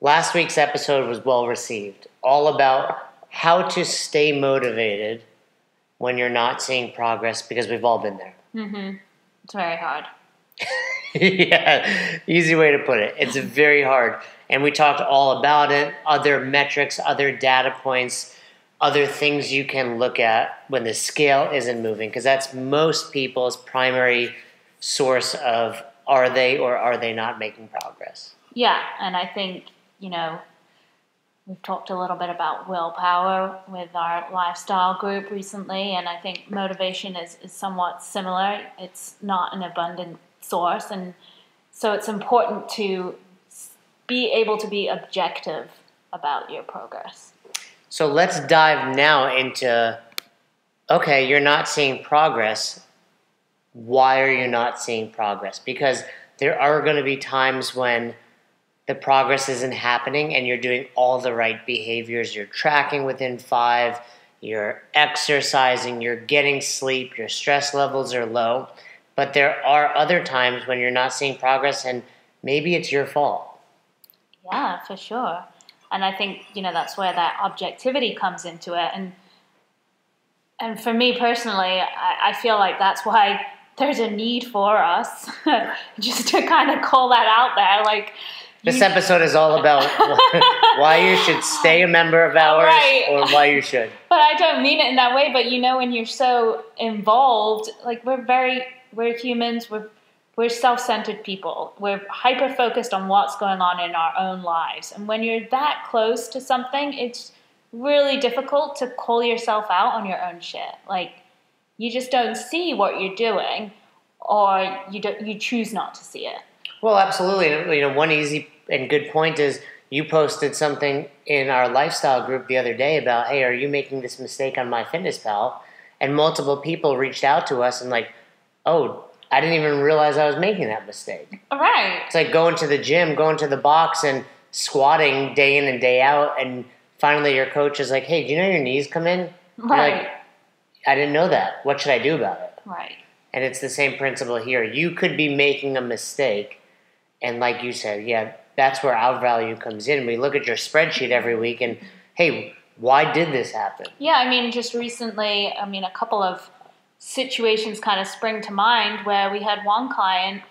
Last week's episode was well received, all about how to stay motivated when you're not seeing progress, because we've all been there. Mm-hmm. It's very hard. Yeah, easy way to put it. It's very hard. And we talked all about it, other metrics, other data points, other things you can look at when the scale isn't moving, because that's most people's primary source of are they or are they not making progress. Yeah, and I think, we've talked a little bit about willpower with our lifestyle group recently, and I think motivation is somewhat similar. It's not an abundant source, and so it's important to be able to be objective about your progress. So let's dive now into, okay, you're not seeing progress. Why are you not seeing progress? Because there are going to be times when the progress isn't happening and you're doing all the right behaviors. You're tracking within 5, you're exercising, you're getting sleep, your stress levels are low. But there are other times when you're not seeing progress and maybe it's your fault. Yeah, for sure. And I think, that's where that objectivity comes into it. And for me personally, I feel like that's why there's a need for us just to kind of call that out there. Like, this episode is all about why you should stay a member of ours, right, or why you should. But I don't mean it in that way. But when you're so involved, like we're humans, we're self-centered people. We're hyper-focused on what's going on in our own lives. And when you're that close to something, it's really difficult to call yourself out on your own shit. Like, you just don't see what you're doing, or you choose not to see it. Well, absolutely. One easy and good point is you posted something in our lifestyle group the other day about, hey, are you making this mistake on MyFitnessPal? And multiple people reached out to us and like, oh, I didn't even realize I was making that mistake. Right. It's like going to the gym, going to the box and squatting day in and day out, and finally your coach is like, hey, do you know your knees come in? Right. You're like, I didn't know that. What should I do about it? Right. And it's the same principle here. You could be making a mistake, and like you said, yeah, that's where our value comes in. We look at your spreadsheet every week and, hey, why did this happen? Yeah, just recently, a couple of situations kind of spring to mind where we had one client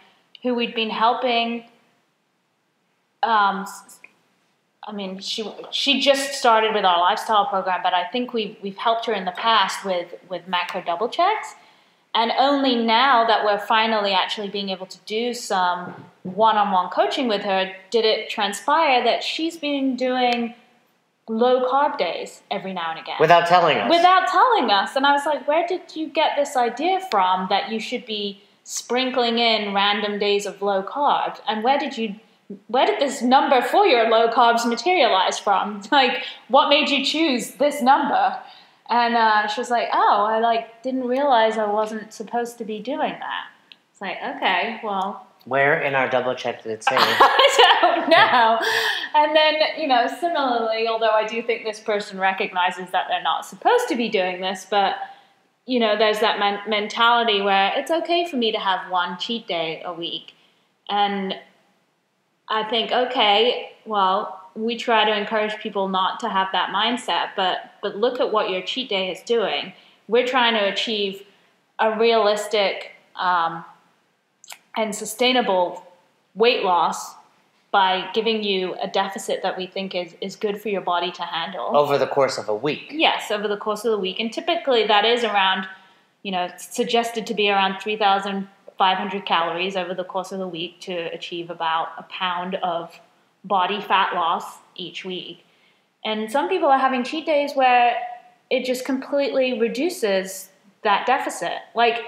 who we'd been helping. She just started with our lifestyle program, but I think we've helped her in the past with macro double checks. And only now that we're finally actually being able to do some one-on-one coaching with her did it transpire that she's been doing low-carb days every now and again. Without telling us. Without telling us. And I was like, where did you get this idea from that you should be sprinkling in random days of low carbs? And where did this number for your low carbs materialize from? Like, what made you choose this number? And she was like, oh, I didn't realize I wasn't supposed to be doing that. It's like, okay, well. Where in our double check did it say? I don't know. And then, similarly, although I do think this person recognizes that they're not supposed to be doing this, but, there's that mentality where it's okay for me to have one cheat day a week. And I think, okay, well, we try to encourage people not to have that mindset, but look at what your cheat day is doing. We're trying to achieve a realistic and sustainable weight loss by giving you a deficit that we think is good for your body to handle. Over the course of a week. Yes, over the course of the week. And typically that is around, suggested to be around 3,500 calories over the course of the week to achieve about a pound of body fat loss each week. And some people are having cheat days where it just completely reduces that deficit, like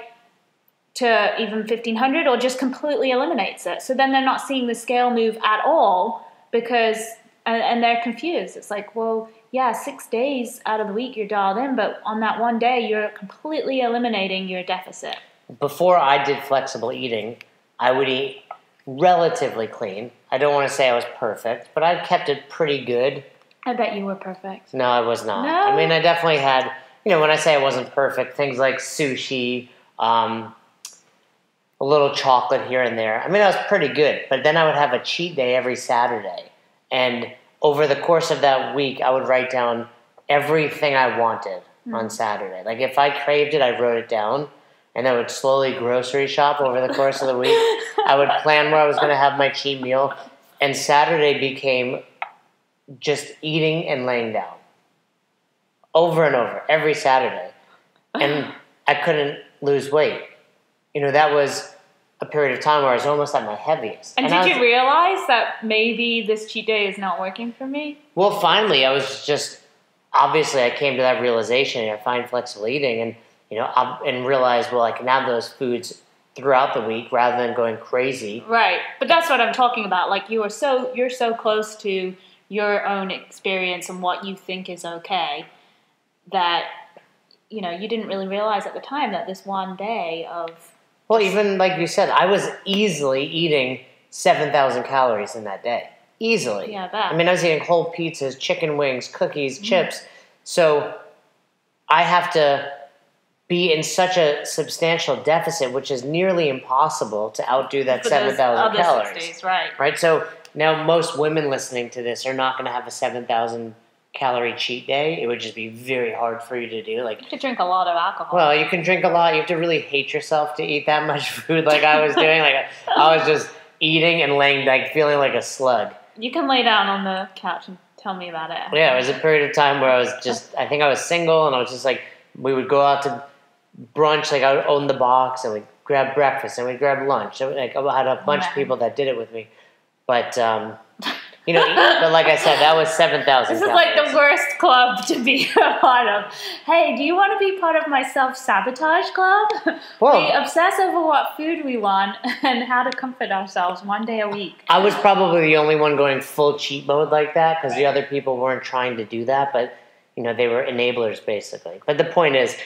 to even 1,500, or just completely eliminates it. So then they're not seeing the scale move at all and they're confused. It's like, well, yeah, 6 days out of the week you're dialed in, but on that one day you're completely eliminating your deficit. Before I did flexible eating, I would eat relatively clean. I don't want to say I was perfect, but I kept it pretty good. I bet you were perfect. No, I was not. No? I definitely had, when I say I wasn't perfect, things like sushi, a little chocolate here and there. I was pretty good, but then I would have a cheat day every Saturday. And over the course of that week, I would write down everything I wanted on Saturday. Like if I craved it, I wrote it down, and I would slowly grocery shop over the course of the week. I would plan where I was going to have my cheat meal, and Saturday became just eating and laying down over and over every Saturday. And I couldn't lose weight. That was a period of time where I was almost at my heaviest. And did you realize that maybe this cheat day is not working for me? Well, finally, I was just, obviously I came to that realization, and I find flexible eating, and, and realized, well, I can have those foods throughout the week rather than going crazy. Right. But that's what I'm talking about. Like you're so close to your own experience and what you think is okay that, you didn't really realize at the time that this one day of... Well, even like you said, I was easily eating 7,000 calories in that day. Easily. Yeah, that. I mean, I was eating whole pizzas, chicken wings, cookies, chips. So I have to be in such a substantial deficit, which is nearly impossible to outdo that 7,000 calories. 6 days, right. Right? So now most women listening to this are not going to have a 7,000 calorie cheat day. It would just be very hard for you to do. Like, you have to drink a lot of alcohol. Well, you can drink a lot. You have to really hate yourself to eat that much food like I was doing. Like I was just eating and laying, like feeling like a slug. You can lay down on the couch and tell me about it. Yeah, it was a period of time where I was just, I think I was single, and I was just like, we would go out to brunch, like I would own the box, and we'd grab breakfast, and we'd grab lunch. Like I had a bunch of people that did it with me. But, but like I said, that was 7,000 This is like the worst club to be a part of. Hey, do you want to be part of my self-sabotage club? Well, we obsess over what food we want and how to comfort ourselves one day a week. I was probably the only one going full cheat mode like that, because the other people weren't trying to do that, but, they were enablers basically. But the point is,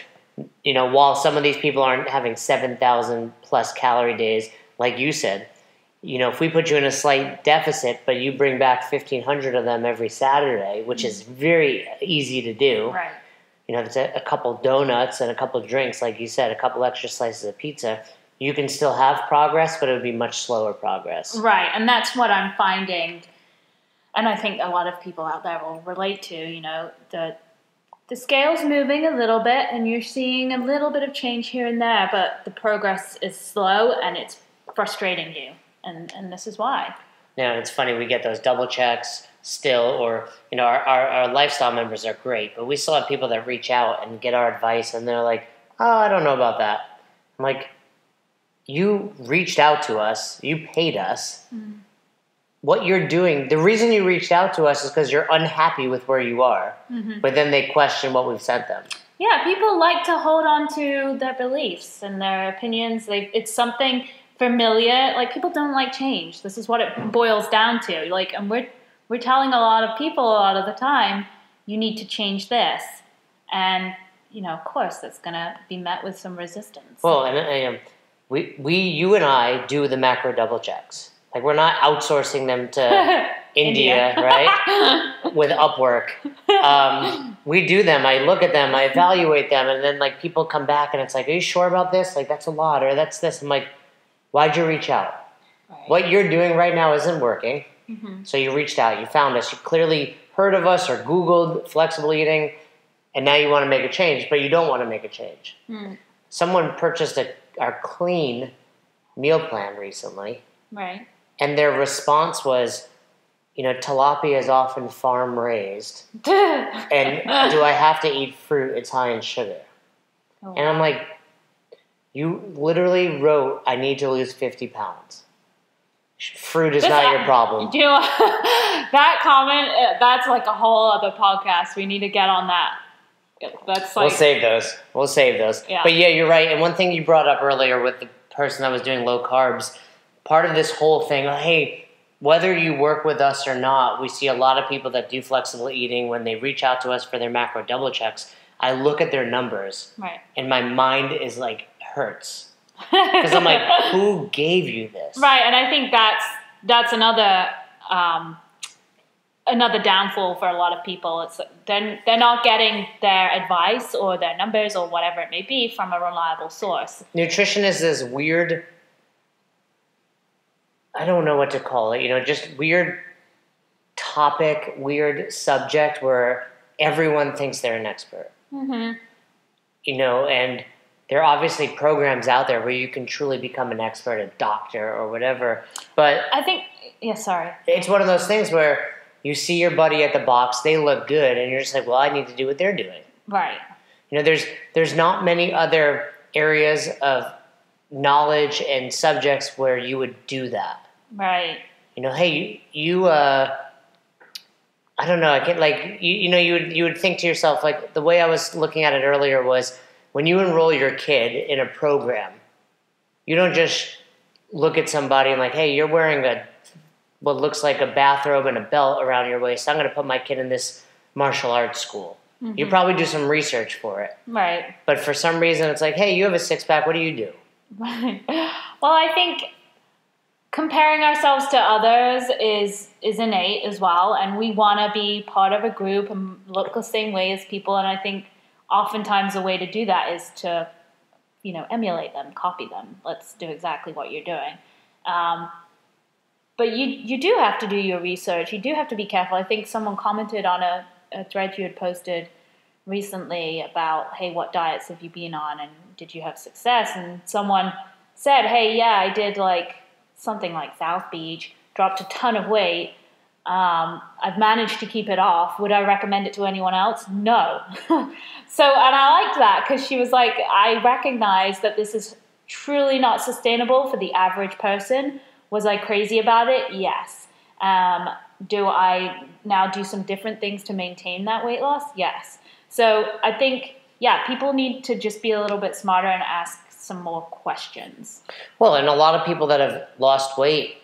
while some of these people aren't having 7,000 plus calorie days, like you said, if we put you in a slight deficit, but you bring back 1,500 of them every Saturday, which is very easy to do. Right. It's a couple donuts and a couple drinks, like you said, a couple extra slices of pizza. You can still have progress, but it would be much slower progress. Right, and that's what I'm finding, and I think a lot of people out there will relate to, the scale's moving a little bit, and you're seeing a little bit of change here and there, but the progress is slow, and it's frustrating you. And this is why. Yeah, it's funny, we get those double checks still, or, our lifestyle members are great, but we still have people that reach out and get our advice, and they're like, oh, I don't know about that. I'm like, you reached out to us, you paid us. What you're doing, the reason you reached out to us is because you're unhappy with where you are, but then they question what we've sent them. Yeah, people like to hold on to their beliefs and their opinions. It's something familiar. Like, people don't like change. This is what it boils down to. Like, and we're telling a lot of people a lot of the time, you need to change this. And, of course, that's going to be met with some resistance. Well, and you and I do the macro double checks. Like, we're not outsourcing them to India, right? With Upwork. We do them. I look at them. I evaluate them. And then, like, people come back and it's like, are you sure about this? Like, that's a lot, or that's this. I'm like, why'd you reach out? Right. What you're doing right now isn't working. So you reached out. You found us. You clearly heard of us or Googled flexible eating, and now you want to make a change, but you don't want to make a change. Someone purchased our clean meal plan recently. Right. And their response was, tilapia is often farm raised. And do I have to eat fruit? It's high in sugar. Oh, and I'm like, you literally wrote, I need to lose 50 pounds. Fruit is not your problem. That comment, that's like a whole other podcast. We need to get on that. That's like, We'll save those. Yeah. But yeah, you're right. And one thing you brought up earlier with the person that was doing low carbs, part of this whole thing, hey, whether you work with us or not, we see a lot of people that do flexible eating. When they reach out to us for their macro double checks, I look at their numbers, right, and my mind is like, hurts. Because I'm like, who gave you this? Right, and I think that's another downfall for a lot of people. It's they're not getting their advice or their numbers or whatever it may be from a reliable source. Nutrition is this weird, I don't know what to call it, just weird topic, weird subject where everyone thinks they're an expert. Mm-hmm. You know, and there are obviously programs out there where you can truly become an expert, a doctor or whatever. But I think, sorry. It's one of those things where you see your buddy at the box, they look good, and you're just like, well, I need to do what they're doing. Right. You know, there's not many other areas of knowledge and subjects where you would do that. Right. You know, hey, you I don't know, I can't, like, you would think to yourself, like, the way I was looking at it earlier was, when you enroll your kid in a program, you don't just look at somebody and like, hey, you're wearing what looks like a bathrobe and a belt around your waist. I'm going to put my kid in this martial arts school. Mm-hmm. You probably do some research for it. Right. But for some reason, it's like, hey, you have a six-pack. What do you do? Right. Well, I think comparing ourselves to others is innate as well. And we want to be part of a group and look the same way as people. And I think oftentimes the way to do that is to, emulate them, copy them. Let's do exactly what you're doing. But you do have to do your research. You do have to be careful. I think someone commented on a thread you had posted recently about, hey, what diets have you been on and did you have success? And someone said, hey, yeah, I did something like South Beach, dropped a ton of weight. I've managed to keep it off. Would I recommend it to anyone else? No. And I liked that because she was like, I recognize that this is truly not sustainable for the average person. Was I crazy about it? Yes. Do I now do some different things to maintain that weight loss? Yes. So I think, people need to just be a little bit smarter and ask some more questions. Well, and a lot of people that have lost weight,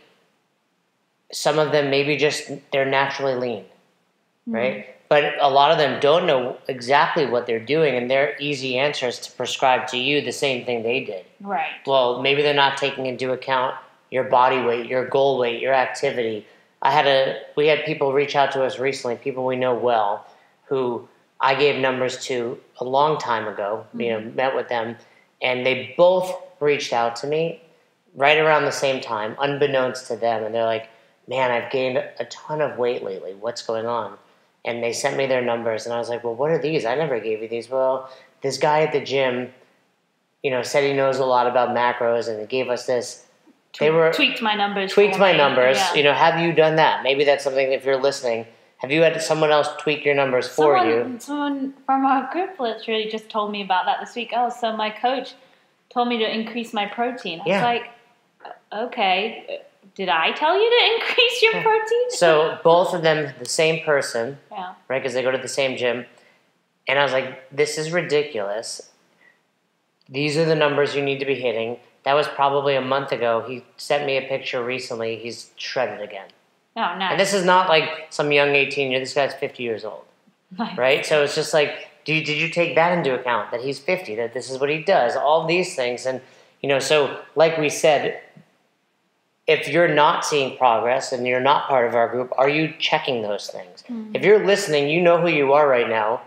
some of them maybe just they're naturally lean, right? Mm-hmm. But a lot of them don't know exactly what they're doing, and their easy answer is to prescribe to you the same thing they did. Right. Well, maybe they're not taking into account your body weight, your goal weight, your activity. We had people reach out to us recently, people we know well, who I gave numbers to a long time ago, mm-hmm. Met with them, and they both reached out to me right around the same time, unbeknownst to them, and they're like, man, I've gained a ton of weight lately. What's going on? And they sent me their numbers, and I was like, well, what are these? I never gave you these. Well, this guy at the gym, said he knows a lot about macros, and he gave us this. Tweaked my numbers. Yeah. Have you done that? Maybe that's something, if you're listening, have you had someone else tweak your numbers for you? Someone from our group literally just told me about that this week. Oh, so my coach told me to increase my protein. I was like, okay, did I tell you to increase your protein? So both of them, the same person, right? Because they go to the same gym. And I was like, this is ridiculous. These are the numbers you need to be hitting. That was probably a month ago. He sent me a picture recently. He's shredded again. Oh, nice. And this is not like some young 18-year. This guy's 50 years old, nice. Right? So it's just like, did you take that into account, that he's 50, that this is what he does, all these things. And, so like we said, if you're not seeing progress and you're not part of our group, are you checking those things? Mm-hmm. If you're listening, you know who you are right now,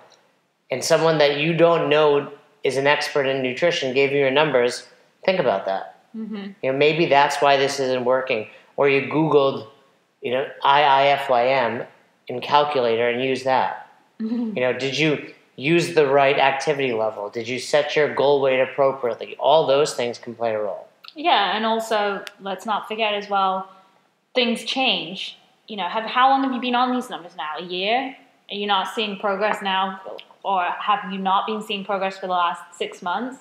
and someone that you don't know is an expert in nutrition gave you your numbers, think about that. Mm-hmm. Maybe that's why this isn't working. Or you Googled, IIFYM in calculator and use that. Mm-hmm. Did you use the right activity level? Did you set your goal weight appropriately? All those things can play a role. Yeah, and also, let's not forget as well, things change. How long have you been on these numbers now? A year? Are you not seeing progress now? Or have you not been seeing progress for the last 6 months?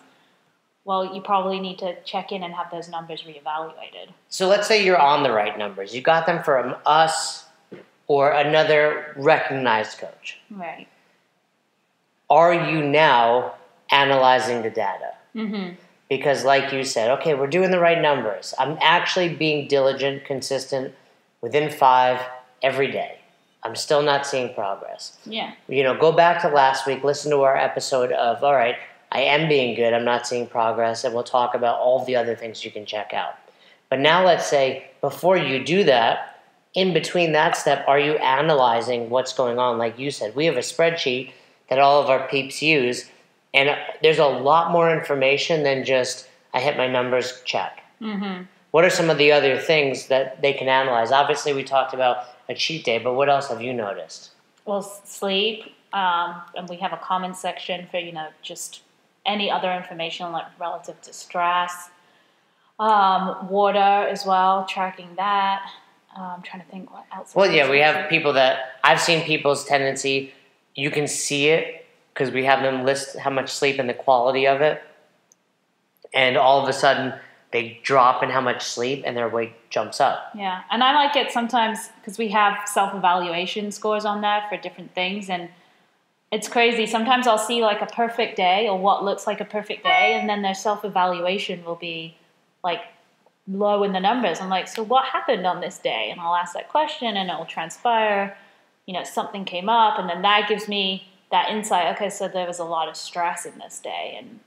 Well, you probably need to check in and have those numbers reevaluated. So let's say you're on the right numbers. You got them from us or another recognized coach. Right. Are you now analyzing the data? Mm-hmm. Because like you said, okay, we're doing the right numbers. I'm actually being diligent, consistent, within 5 every day. I'm still not seeing progress. Yeah. Go back to last week, listen to our episode of, all right, I am being good, I'm not seeing progress, and we'll talk about all the other things you can check out. But now let's say, before you do that, in between that step, are you analyzing what's going on? Like you said, we have a spreadsheet that all of our peeps use, and there's a lot more information than just, I hit my numbers, check. Mm-hmm. What are some of the other things that they can analyze? Obviously, we talked about a cheat day, but what else have you noticed? Well, sleep, and we have a comment section for, just any other information like relative to stress. Water as well, tracking that. I'm trying to think what else. Well, yeah, we have people that I've seen people's tendency. You can see it because we have them list how much sleep and the quality of it, and all of a sudden they drop in how much sleep and their weight jumps up. Yeah, and I like it sometimes because we have self-evaluation scores on there for different things, and it's crazy. Sometimes I'll see like a perfect day or what looks like a perfect day, and then their self-evaluation will be like low in the numbers. I'm like, so what happened on this day? And I'll ask that question and it'll transpire, something came up, and then that gives me that insight. Okay, so there was a lot of stress in this day, and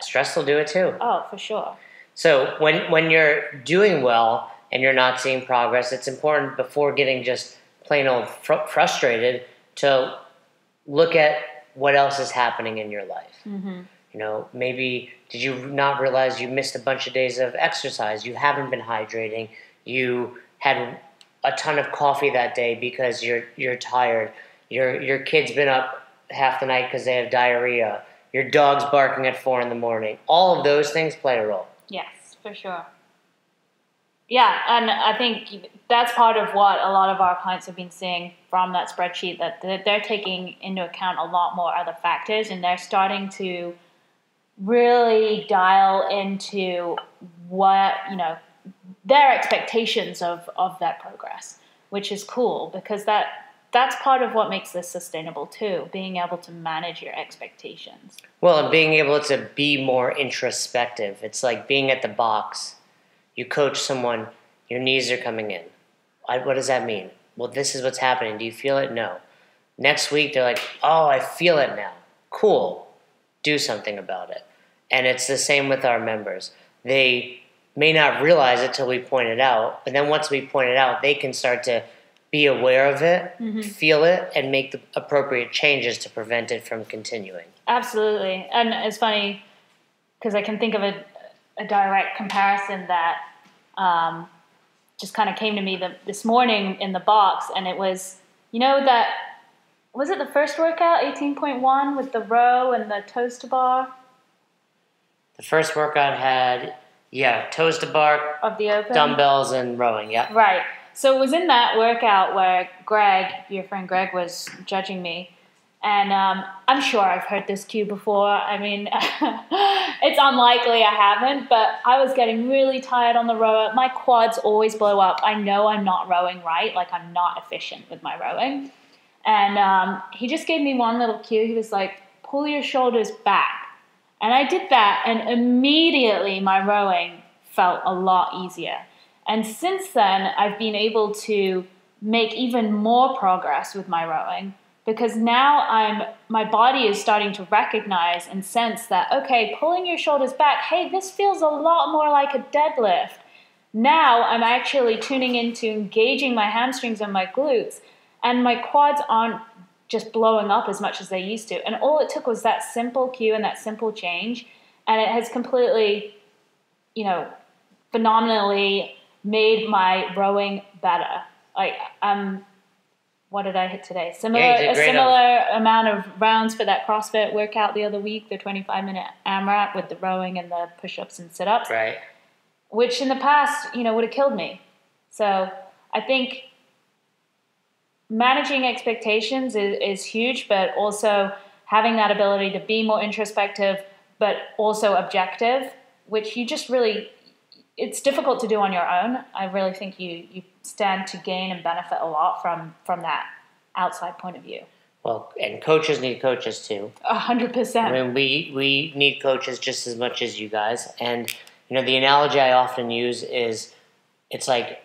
stress will do it too. Oh, for sure. So when you're doing well and you're not seeing progress, it's important before getting just plain old frustrated to look at what else is happening in your life. Mm-hmm. Maybe did you not realize you missed a bunch of days of exercise? You haven't been hydrating. You had a ton of coffee that day because you're tired. Your kid's been up half the night because they have diarrhea. Your dog's barking at 4 a.m. All of those things play a role. Yes, for sure. Yeah, and I think that's part of what a lot of our clients have been seeing from that spreadsheet, that they're taking into account a lot more other factors, and they're starting to really dial into what, their expectations of that progress, which is cool because that's part of what makes this sustainable too, being able to manage your expectations. Well, and being able to be more introspective. It's like being at the box. You coach someone, your knees are coming in. What does that mean? Well, this is what's happening. Do you feel it? No. Next week, they're like, oh, I feel it now. Cool. Do something about it. And it's the same with our members. They may not realize it till we point it out, but then once we point it out, they can start to be aware of it, mm-hmm. feel it, and make the appropriate changes to prevent it from continuing. Absolutely. And it's funny because I can think of a direct comparison that just kind of came to me this morning in the box, and it was, was it the first workout, 18.1, with the row and the toes to bar? The first workout had, toes to bar, of the open, dumbbells, and rowing, yeah. Right. So it was in that workout where your friend Greg, was judging me. And I'm sure I've heard this cue before. I mean, it's unlikely I haven't, but I was getting really tired on the rower. My quads always blow up. I know I'm not rowing right, like I'm not efficient with my rowing. And he just gave me one little cue. He was like, pull your shoulders back. And I did that, and immediately my rowing felt a lot easier. And since then, I've been able to make even more progress with my rowing, because now my body is starting to recognize and sense that, okay, pulling your shoulders back, hey, this feels a lot more like a deadlift. Now I'm actually tuning into engaging my hamstrings and my glutes, and my quads aren't just blowing up as much as they used to. And all it took was that simple cue and that simple change, and it has completely, phenomenally made my rowing better. Like, what did I hit today? A similar amount of rounds for that CrossFit workout the other week, the 25-minute AMRAP with the rowing and the push-ups and sit-ups. Right. Which in the past, would have killed me. So I think managing expectations is huge, but also having that ability to be more introspective, but also objective, which you just really, it's difficult to do on your own. I really think you stand to gain and benefit a lot from that outside point of view. Well, and coaches need coaches too. 100%. I mean, we need coaches just as much as you guys. And, the analogy I often use is it's like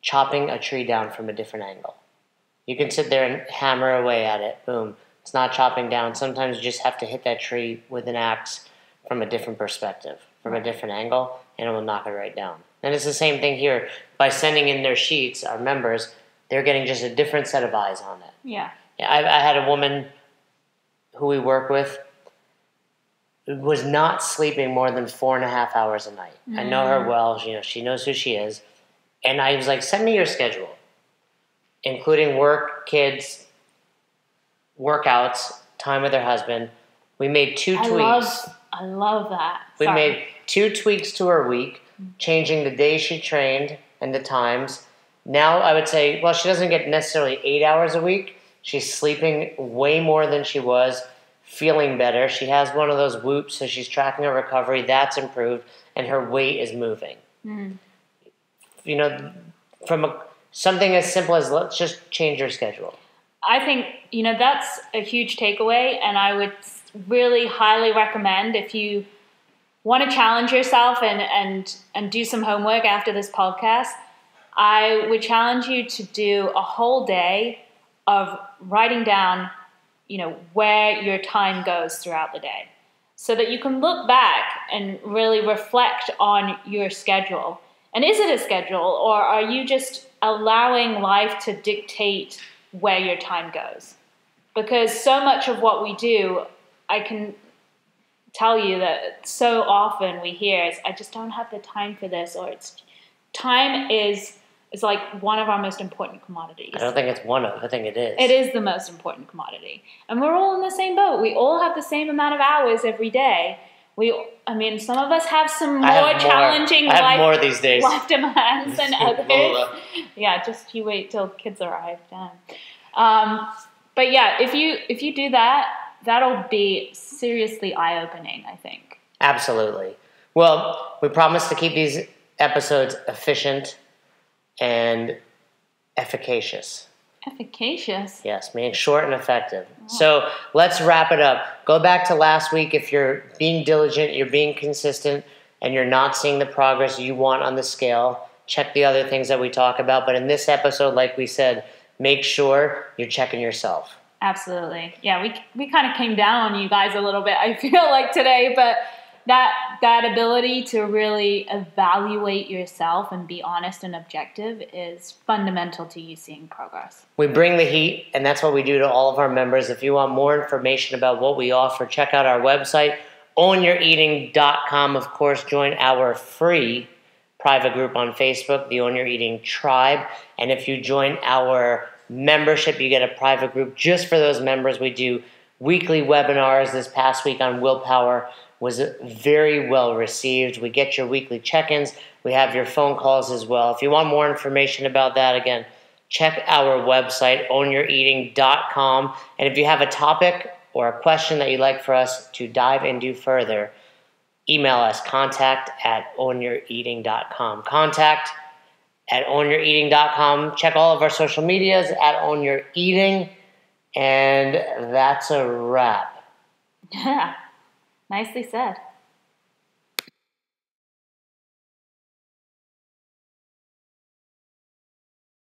chopping a tree down from a different angle. You can sit there and hammer away at it. Boom. It's not chopping down. Sometimes you just have to hit that tree with an axe from a different perspective, from a different angle, and it will knock it right down. And it's the same thing here. By sending in their sheets, our members, they're getting just a different set of eyes on it. Yeah. I had a woman who we work with who was not sleeping more than 4.5 hours a night. I know her well. She knows who she is. And I was like, send me your schedule. including work, kids, workouts, time with her husband. We made two tweaks. I love that. We made 2 tweaks to her week, changing the days she trained and the times. Now I would say, well, she doesn't get necessarily 8 hours a week. She's sleeping way more than she was, feeling better. She has one of those whoops, so she's tracking her recovery. That's improved, and her weight is moving. You know, from something as simple as let's just change your schedule. I think, you know, that's a huge takeaway, and I would really highly recommend, if you want to challenge yourself and do some homework after this podcast, I would challenge you to do a whole day of writing down, you know, where your time goes throughout the day, so that you can look back and really reflect on your schedule. And is it a schedule, or are you just allowing life to dictate where your time goes? Because so much of what we do, I can tell you that so often we hear is, I just don't have the time for this, or time is like one of our most important commodities. I don't think it's one of, I think it is. It is the most important commodity. And we're all in the same boat. We all have the same amount of hours every day. Some of us have some more challenging more these days. life demands than others. Yeah, just you wait till kids arrive. But yeah, if you do that, that'll be seriously eye-opening, I think. Absolutely. Well, we promise to keep these episodes efficient and efficacious. Efficacious? Yes, meaning short and effective. Oh. So let's wrap it up. Go back to last week. If you're being diligent, you're being consistent, and you're not seeing the progress you want on the scale, check the other things that we talk about. But in this episode, like we said, make sure you're checking yourself. Absolutely. Yeah, we kind of came down on you guys a little bit, I feel like, today, but that ability to really evaluate yourself and be honest and objective is fundamental to you seeing progress. We bring the heat, and that's what we do to all of our members. If you want more information about what we offer, check out our website, ownyoureating.com. Of course, join our free private group on Facebook, the Own Your Eating Tribe. And if you join our membership, you get a private group just for those members. We do weekly webinars. This past week on willpower was very well received. We get your weekly check-ins. We have your phone calls as well. If you want more information about that, again, check our website, ownyoureating.com. And if you have a topic or a question that you'd like for us to dive into further, email us, contact@ownyoureating.com. Contact@ownyoureating.com. Check all of our social medias @ownyoureating. And that's a wrap. Yeah, nicely said.